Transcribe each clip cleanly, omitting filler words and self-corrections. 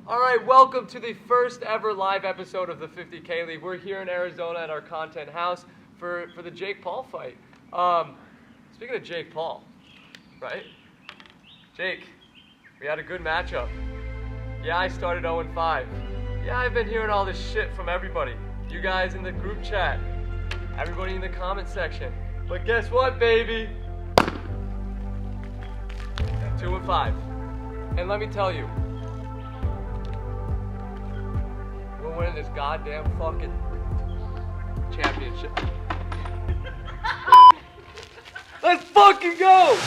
All right, welcome to the first ever live episode of the 50K League. We're here in Arizona at our content house for the Jake Paul fight. Speaking of Jake Paul, right? Jake, we had a good matchup. Yeah, I started 0-5. Yeah, I've been hearing all this shit from everybody. You guys in the group chat, everybody in the comment section. But guess what, baby? 2-5. And let me tell you, we're winning this goddamn fucking championship. Let's fucking go!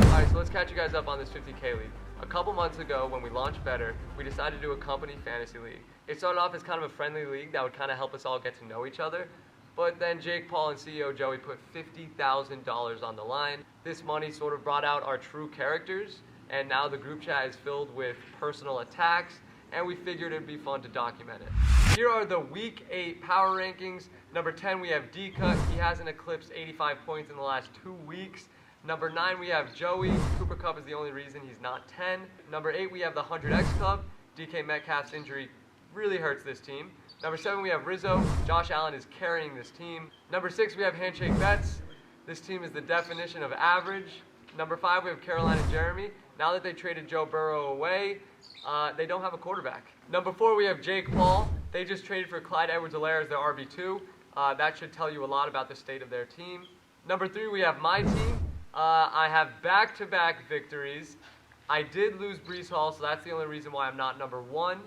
Alright, so let's catch you guys up on this 50K League. A couple months ago, when we launched Betr, we decided to do a company fantasy league. It started off as kind of a friendly league that would kind of help us all get to know each other. But then Jake Paul and CEO Joey put $50,000 on the line. This money sort of brought out our true characters, and now the group chat is filled with personal attacks, and we figured it'd be fun to document it. Here are the Week 8 power rankings. Number 10, we have D-Cut. He hasn't eclipsed 85 points in the last 2 weeks. Number 9, we have Joey. Cooper Kupp is the only reason he's not 10. Number 8, we have the 100X Club. DK Metcalf's injury really hurts this team. Number 7, we have Rizzo. Josh Allen is carrying this team. Number 6, we have Handshake Bets. This team is the definition of average. Number 5, we have Carolina and Jeremy. Now that they traded Joe Burrow away, they don't have a quarterback. Number 4, we have Jake Paul. They just traded for Clyde Edwards-Helaire as their RB2. That should tell you a lot about the state of their team. Number 3, we have my team. I have back-to-back victories. I did lose Breece Hall, so that's the only reason why I'm not number 1.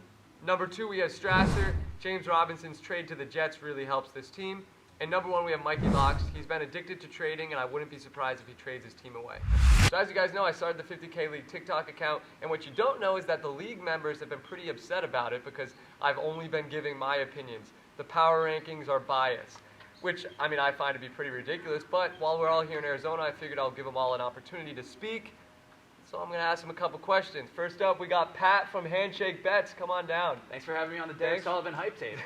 Number 2, we have Strasser. James Robinson's trade to the Jets really helps this team. And number 1, we have Mikey Locks. He's been addicted to trading, and I wouldn't be surprised if he trades his team away. So as you guys know, I started the 50K League TikTok account, and what you don't know is that the league members have been pretty upset about it because I've only been giving my opinions. The power rankings are biased, which, I mean, I find to be pretty ridiculous, but while we're all here in Arizona, I figured I'll give them all an opportunity to speak. So I'm going to ask them a couple questions. First up, we got Pat from Handshake Bets. Come on down. Thanks for having me on the Derek Sullivan hype tape.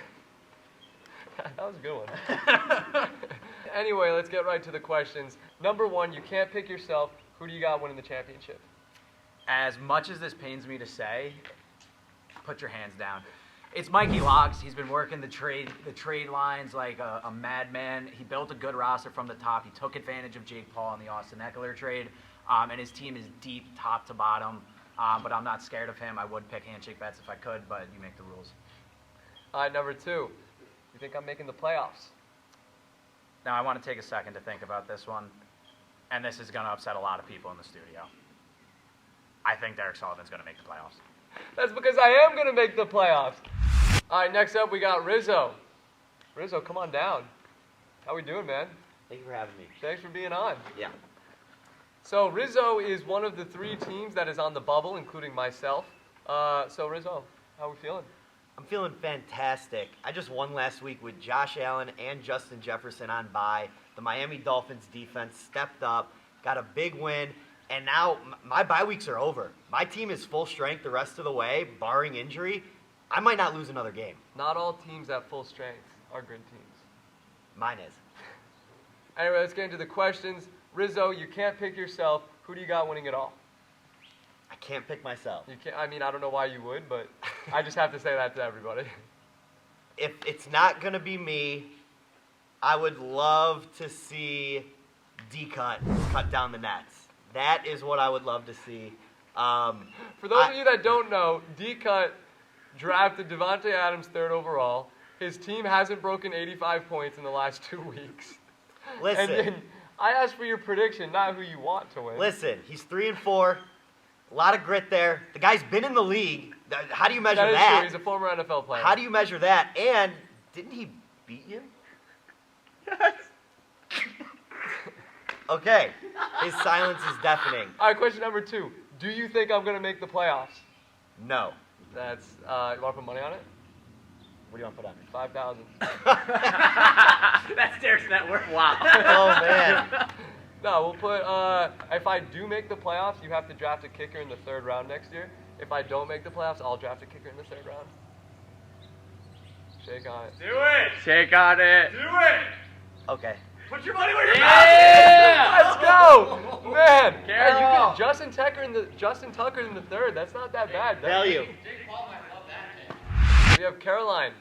That was a good one. Anyway, let's get right to the questions. Number 1, you can't pick yourself. Who do you got winning the championship? As much as this pains me to say, put your hands down. It's Mikey Locks. He's been working the trade lines like a madman. He built a good roster from the top. He took advantage of Jake Paul in the Austin Eckler trade, and his team is deep, top to bottom. But I'm not scared of him. I would pick Handshake Bets if I could, but you make the rules. All right, number 2. You think I'm making the playoffs? Now, I want to take a second to think about this one, and this is going to upset a lot of people in the studio. I think Derek Sullivan's going to make the playoffs. That's because I am going to make the playoffs. All right, next up, we got Rizzo. Rizzo, come on down. How we doing, man? Thank you for having me. Thanks for being on. Yeah. So Rizzo is one of the 3 teams that is on the bubble, including myself. So Rizzo, how are we feeling? I'm feeling fantastic. I just won last week with Josh Allen and Justin Jefferson on bye. The Miami Dolphins defense stepped up, got a big win, and now my bye weeks are over. My team is full strength the rest of the way, barring injury. I might not lose another game. Not all teams at full strength are good teams. Mine is. Anyway, let's get into the questions. Rizzo, you can't pick yourself. Who do you got winning it all? I can't pick myself. You can't. I mean, I don't know why you would, but I just have to say that to everybody. If it's not going to be me, I would love to see D-Cut cut down the nets. That is what I would love to see. For those of you that don't know, D-Cut drafted Devontae Adams 3rd overall. His team hasn't broken 85 points in the last 2 weeks. Listen. And then I asked for your prediction, not who you want to win. Listen, he's 3-4. A lot of grit there. The guy's been in the league. How do you measure that? That is true. He's a former NFL player. How do you measure that? And didn't he beat you? Yes. Okay. His silence is deafening. All right, question number 2. Do you think I'm going to make the playoffs? No. That's, you want to put money on it? What do you want to put on me? 5,000. That's Derek's net worth. Wow. Oh, man. No, we'll put, if I do make the playoffs, you have to draft a kicker in the 3rd round next year. If I don't make the playoffs, I'll draft a kicker in the 3rd round. Shake on it. Do it. Shake on it. Do it. Okay. Put your money where your Yeah! Let's go! Man! Carol. Hey, you get Justin Tucker in the third. That's not that bad. Value. We have Caroline.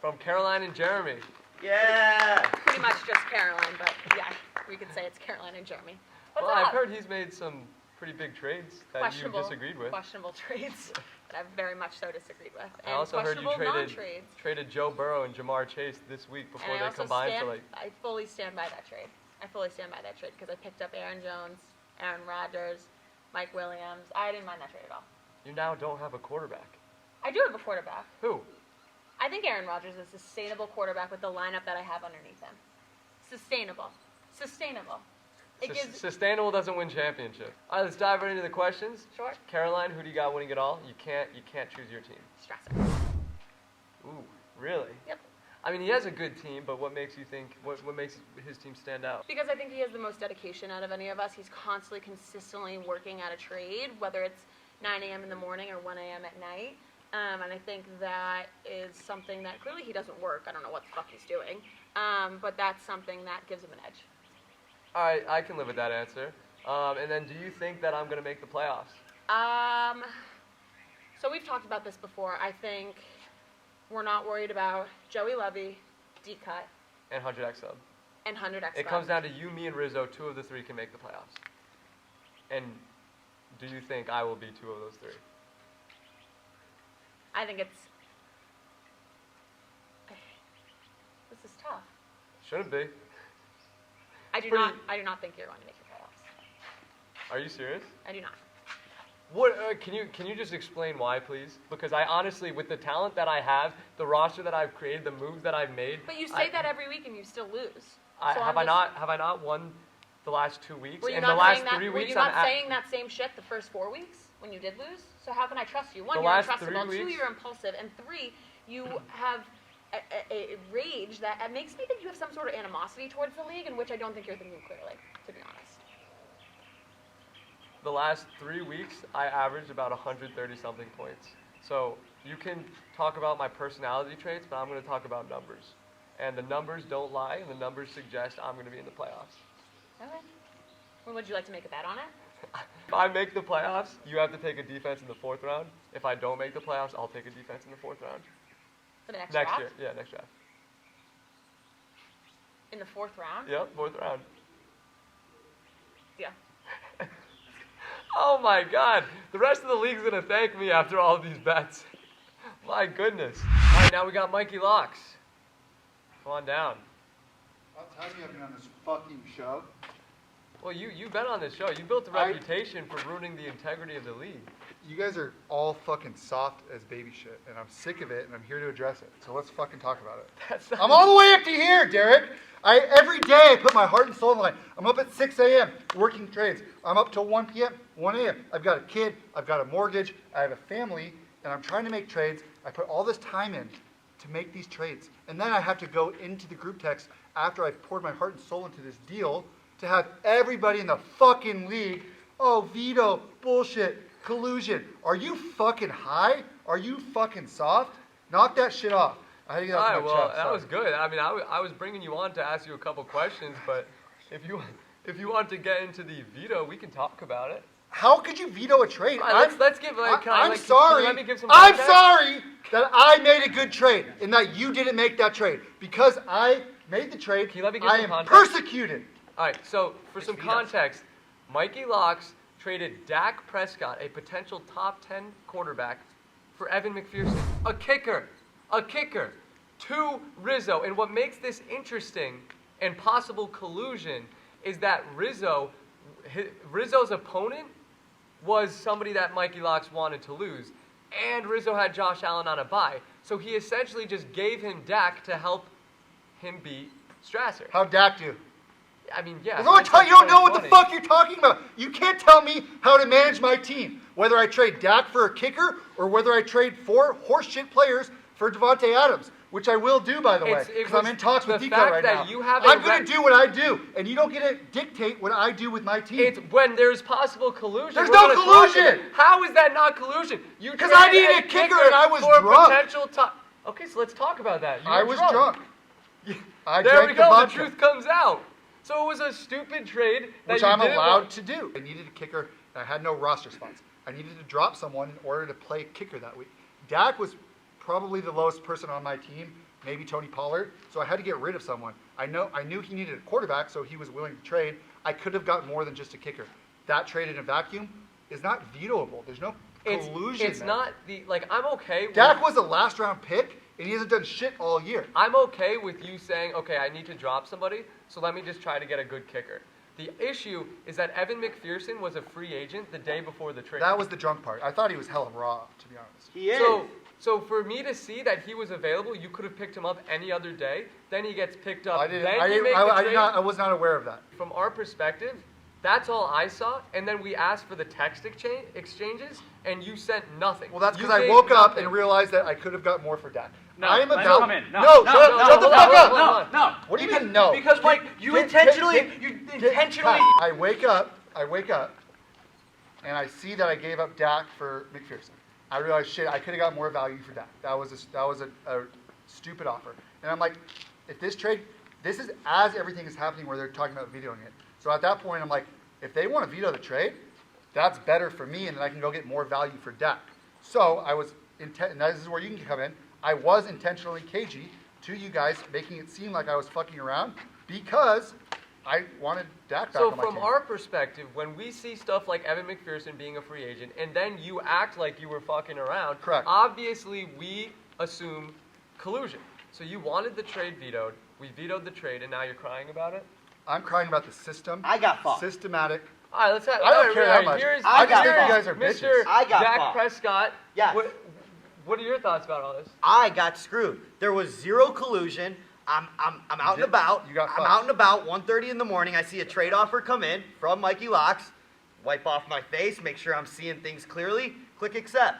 From Caroline and Jeremy. Yeah. Pretty much just Caroline, but yeah, we could say it's Caroline and Jeremy. What's Well, up? I've heard he's made some pretty big trades that you disagreed with. Questionable trades that I've very much so disagreed with. I And also heard you questionable non-trades. traded Joe Burrow and Jamar Chase this week before And I they also combined for I fully stand by that trade. I fully stand by that trade because I picked up Aaron Jones, Aaron Rodgers, Mike Williams. I didn't mind that trade at all. You now don't have a quarterback. I do have a quarterback. Who? I think Aaron Rodgers is a sustainable quarterback with the lineup that I have underneath him. Sustainable. It gives Sustainable doesn't win championships. All right, let's dive right into the questions. Sure. Caroline, who do you got winning it all? You can't choose your team. Strasser. Ooh, really? Yep. I mean, he has a good team, but what makes you think? What makes his team stand out? Because I think he has the most dedication out of any of us. He's constantly, consistently working at a trade, whether it's 9 a.m. in the morning or 1 a.m. at night. And I think that is something that clearly he doesn't work. I don't know what the fuck he's doing. But that's something that gives him an edge. All right, I can live with that answer. And then, do you think that I'm going to make the playoffs? So we've talked about this before. I think we're not worried about Joey Levy, D-Cut, And 100x sub. and 100X. It comes down to you, me, and Rizzo. 2 of the 3 can make the playoffs. And do you think I will be 2 of those 3? I think it's... This is tough. Shouldn't be. I do Pretty- not think you're going to make the playoffs. Are you serious? I do not. What can you just explain why, please? Because I honestly, with the talent that I have, the roster that I've created, the moves that I've made, But you say that every week and you still lose. Have I not won the last 2 weeks? Were you In not the last saying that, 3 were weeks, you not saying that same shit the first 4 weeks when you did lose? So how can I trust you? 1, The you're last 3 untrustable. 2, weeks- you're impulsive. And 3, you have a rage that makes me think you have some sort of animosity towards the league, in which I don't think you're thinking clearly, to be honest. The last 3 weeks, I averaged about 130-something points. So you can talk about my personality traits, but I'm going to talk about numbers. And the numbers don't lie, and the numbers suggest I'm going to be in the playoffs. Okay. Well, would you like to make a bet on it? If I make the playoffs, you have to take a defense in the 4th round. If I don't make the playoffs, I'll take a defense in the 4th round. For the next Next draft? year. Yeah, next draft. In the 4th round? Yep, 4th round. Yeah. Oh my God. The rest of the league's going to thank me after all of these bets. My goodness. All right, now we got Mikey Locks. Come on down. I'll tell you, I've been on this fucking show. Well, you've been on this show. You built a reputation for ruining the integrity of the league. You guys are all fucking soft as baby shit, and I'm sick of it, and I'm here to address it. So let's fucking talk about it. That's not I'm all the way up to here, Derek. Every day I put my heart and soul in the line. I'm up at 6 a.m. working trades. I'm up till 1 p.m., 1 a.m. I've got a kid. I've got a mortgage. I have a family, and I'm trying to make trades. I put all this time in to make these trades. And then I have to go into the group text after I've poured my heart and soul into this deal to have everybody in the fucking league, oh, veto, bullshit, collusion. Are you fucking high? Are you fucking soft? Knock that shit off. I had to get All off right, my well, chest. that Sorry. was good. I mean, I was bringing you on to ask you a couple questions, but if you want to get into the veto, we can talk about it. How could you veto a trade? All right, let's give. I'm sorry. Can you let me give some I'm context? sorry that I made a good trade and that you didn't make that trade. Because I made the trade, Can you let me give I some am context? persecuted. All right, so for some context, Mikey Locks traded Dak Prescott, a potential top 10 quarterback, for Evan McPherson, a kicker, to Rizzo. And what makes this interesting and possible collusion is that Rizzo's opponent was somebody that Mikey Locks wanted to lose, and Rizzo had Josh Allen on a bye. So he essentially just gave him Dak to help him beat Strasser. How'd Dak do? I mean, yeah. You don't know what the fuck you're talking about. You can't tell me how to manage my team. Whether I trade Dak for a kicker or whether I trade 4 horseshit players for Devontae Adams, which I will do, by the way, because I'm in talks with the DK fact right that now. you have I'm going to do what I do, and you don't get to dictate what I do with my team. It's when there's possible collusion. There's We're no gonna talk collusion! about- How is that not collusion? Because I needed a kicker and I was for drunk. A potential top. Okay, so let's talk about that. You I were was drunk. I There drank we the go. The vodka, truth comes out. So it was a stupid trade that which you I'm didn't allowed want. to do. I needed a kicker. And I had no roster spots. I needed to drop someone in order to play kicker that week. Dak was probably the lowest person on my team, maybe Tony Pollard. So I had to get rid of someone. I knew he needed a quarterback, so he was willing to trade. I could have gotten more than just a kicker. That trade in a vacuum is not vetoable. There's no collusion. It's there. not I'm okay. Dak was a last round pick, and he hasn't done shit all year. I'm okay with you saying, okay, I need to drop somebody, so let me just try to get a good kicker. The issue is that Evan McPherson was a free agent the day before the trade. That was the drunk part. I thought he was hella raw, to be honest. He is. So for me to see that he was available, you could have picked him up any other day. Then he gets picked up. I didn't. Then I, you didn't make I, the I, trade. did not, I was not aware of that. From our perspective, that's all I saw. And then we asked for the text exchanges, and you sent nothing. Well, that's You because I gave woke up nothing. and realized that I could have got more for Dak. No, I am let him about. come in. No, No, no, shut no, the hold fuck on, up. hold on. No. What do you mean no? Because Mike, you intentionally. Pat, I wake up, and I see that I gave up Dak for McPherson. I realize, shit, I could have got more value for Dak. That was a stupid offer. And I'm like, if this trade, this is as everything is happening where they're talking about vetoing it. So at that point, I'm like, if they want to veto the trade, that's better for me, and then I can go get more value for Dak. So I was, and this is where you can come in. I was intentionally cagey to you guys, making it seem like I was fucking around because I wanted Dak back So on my from team. our perspective, when we see stuff like Evan McPherson being a free agent, and then you act like you were fucking around, Correct. Obviously we assume collusion. So you wanted the trade vetoed, we vetoed the trade, and now you're crying about it? I'm crying about the system. I got fucked. Systematic. All right, let's have. I don't all right, care all that right, much. Here's, I just here's think you guys are Mr. bitches. I got Dak fucked. Prescott. Yes. What are your thoughts about all this? I got screwed. There was zero collusion. I'm out and about. You got I'm fucked. out and about. 1:30 in the morning. I see a trade offer come in from Mikey Locks. Wipe off my face. Make sure I'm seeing things clearly. Click accept.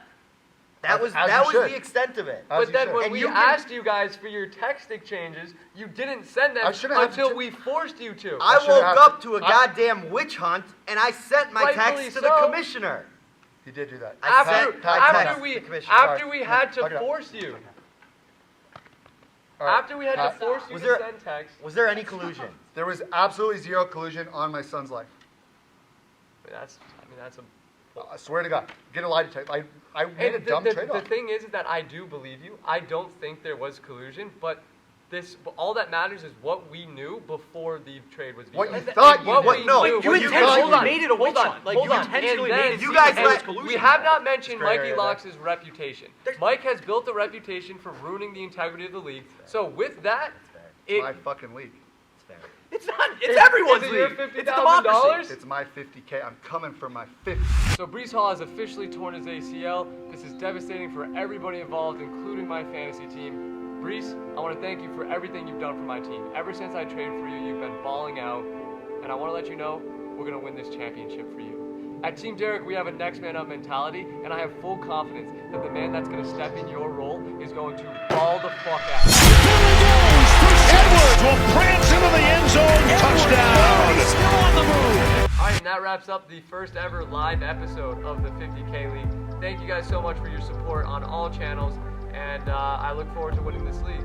That was As you should. the extent of it. As But you then should. when And we you can- asked you guys for your text exchanges, you didn't send them I shouldn't have until to- we forced you to. I should've woke had up to- to a I- goddamn witch hunt, and I sent my Rightfully text to the so. commissioner. You did do that. I after sent my after text to we the commissioner. after we had Fuck it to up. force you. All right. After we had to force you Was to there- send text. Was there any collusion? There was absolutely zero collusion on my son's life. That's a. I swear to God. Get a lie detector. I made a And dumb the trade-off. thing is that I do believe you. I don't think there was collusion, but all that matters is what we knew before the trade was What vetoed. you thought And you what knew. we No, knew. you intentionally Hold on, made it a hold witch on, hunt. Like, hold you on. intentionally And made then- it You guys seem like let- it was collusion. We have not mentioned It's gray Mikey area Locks' reputation. Mike has built a reputation for ruining the integrity of the league. So with that, It's my fucking league. It's fair. It's not. It's everyone's is it your league. $50,000? It's democracy. It's my 50K. I'm coming for my 50. So Breece Hall has officially torn his ACL. This is devastating for everybody involved, including my fantasy team. Breece, I want to thank you for everything you've done for my team. Ever since I traded for you, you've been balling out, and I want to let you know we're going to win this championship for you. At Team Derek, we have a next man up mentality, and I have full confidence that the man that's going to step in your role is going to ball the fuck out. Edwards will prance into the end zone. Touchdown. He's still on the move. All right, and that wraps up the first ever live episode of the 50K League. Thank you guys so much for your support on all channels, and I look forward to winning this league.